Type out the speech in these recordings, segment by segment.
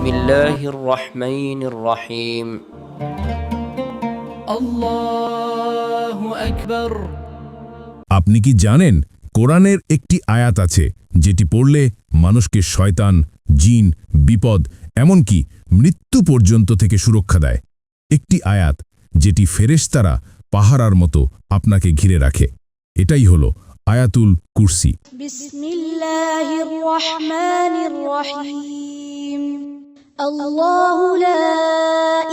বিসমিল্লাহির রহমানির রহিম। আল্লাহু আকবার। আপনি কি জানেন কোরআনের একটি আয়াত আছে যেটি পড়লে মানুষকে শয়তান, জিন, বিপদ এমনকি মৃত্যু পর্যন্ত থেকে সুরক্ষা দেয়? একটি আয়াত যেটি ফেরেশতারা পাহারার মতো আপনাকে ঘিরে রাখে। এটাই হলো আয়াতুল কুরসি। বিসমিল্লাহির রহমানির রহিম। আল্লাহু লা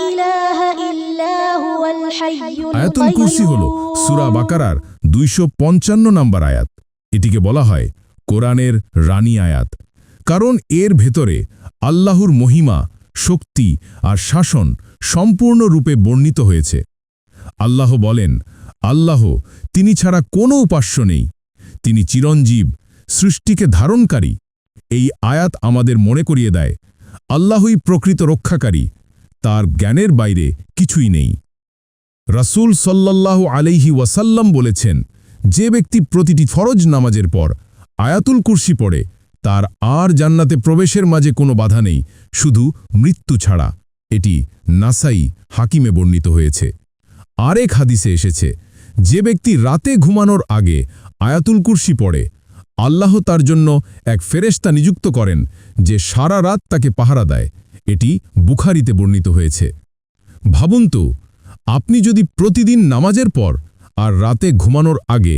ইলাহা ইল্লা হুয়াল হাইয়ুল আয়াতুল কুরসি হলো সূরা বাকারার 255 নম্বর আয়াত। এটিকে বলা হয় কোরআনের রানী আয়াত, কারণ এর ভেতরে আল্লাহর মহিমা, শক্তি আর শাসন সম্পূর্ণরূপে বর্ণিত হয়েছে। আল্লাহ বলেন, আল্লাহ তিনি ছাড়া কোনো উপাস্য নেই, তিনি চিরঞ্জীব, সৃষ্টিকে ধারণকারী। এই আয়াত আমাদের মনে করিয়ে দেয় আল্লাহই প্রকৃত রক্ষাকারী, তার জ্ঞানের বাইরে কিছুই নেই। রাসূল সাল্লাল্লাহু আলাইহি ওয়াসাল্লাম বলেছেন, যে ব্যক্তি প্রতিটি ফরজ নামাজের পর আয়াতুল কুরসি পড়ে তার আর জান্নাতে প্রবেশের মাঝে কোনো বাধা নেই, শুধু মৃত্যু ছাড়া। এটি নাসাই হাকিমে বর্ণিত হয়েছে। আরেক হাদিসে এসেছে, যে ব্যক্তি রাতে ঘুমানোর আগে আয়াতুল কুরসি পড়ে আল্লাহ তার জন্য এক ফেরেশতা নিযুক্ত করেন যে সারা রাত তাকে পাহারা দেয়। এটি বুখারীতে বর্ণিত হয়েছে। ভাবুন তো, আপনি যদি প্রতিদিন নামাজের পর আর রাতে ঘুমানোর আগে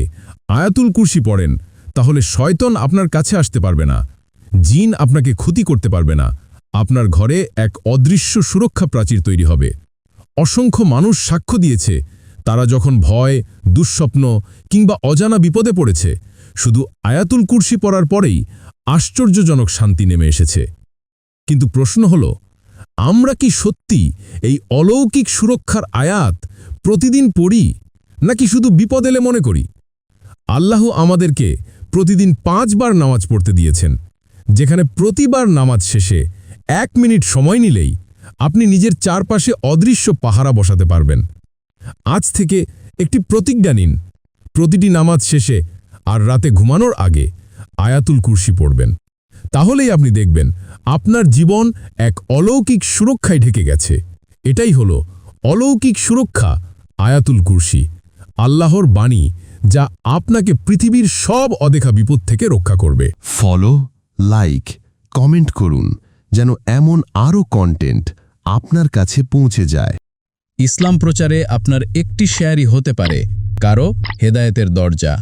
আয়াতুল কুরসি পড়েন, তাহলে শয়তান আপনার কাছে আসতে পারবে না, জিন আপনাকে ক্ষতি করতে পারবে না, আপনার ঘরে এক অদৃশ্য সুরক্ষা প্রাচীর তৈরি হবে। অসংখ্য মানুষ সাক্ষ্য দিয়েছে, তারা যখন ভয়, দুঃস্বপ্ন কিংবা অজানা বিপদে পড়েছে, শুধু আয়াতুল কুরসি পড়ার পরেই আশ্চর্যজনক শান্তি নেমে এসেছে। কিন্তু প্রশ্ন হল, আমরা কি সত্যি এই অলৌকিক সুরক্ষার আয়াত প্রতিদিন পড়ি, নাকি শুধু বিপদ এলে মনে করি? আল্লাহ আমাদেরকে প্রতিদিন 5 বার নামাজ পড়তে দিয়েছেন, যেখানে প্রতিবার নামাজ শেষে 1 মিনিট সময় নিলেই আপনি নিজের চারপাশে অদৃশ্য পাহারা বসাতে পারবেন। আজ থেকে একটি প্রতিজ্ঞা নিন, প্রতিটি নামাজ শেষে আর রাতে ঘুমানোর আগে আয়াতুল কুরসি পড়বেন। তাহলেই আপনি দেখবেন আপনার জীবন এক অলৌকিক সুরক্ষায় ঢেকে গেছে। এটাই হলো অলৌকিক সুরক্ষা, আয়াতুল কুরসি, আল্লাহর বাণী, যা আপনাকে পৃথিবীর সব অদেখা বিপদ থেকে রক্ষা করবে। ফলো, লাইক, কমেন্ট করুন যেন এমন আরও কন্টেন্ট আপনার কাছে পৌঁছে যায়। ইসলাম প্রচারে আপনার একটি শেয়ারই হতে পারে কারো হেদায়েতের দরজা।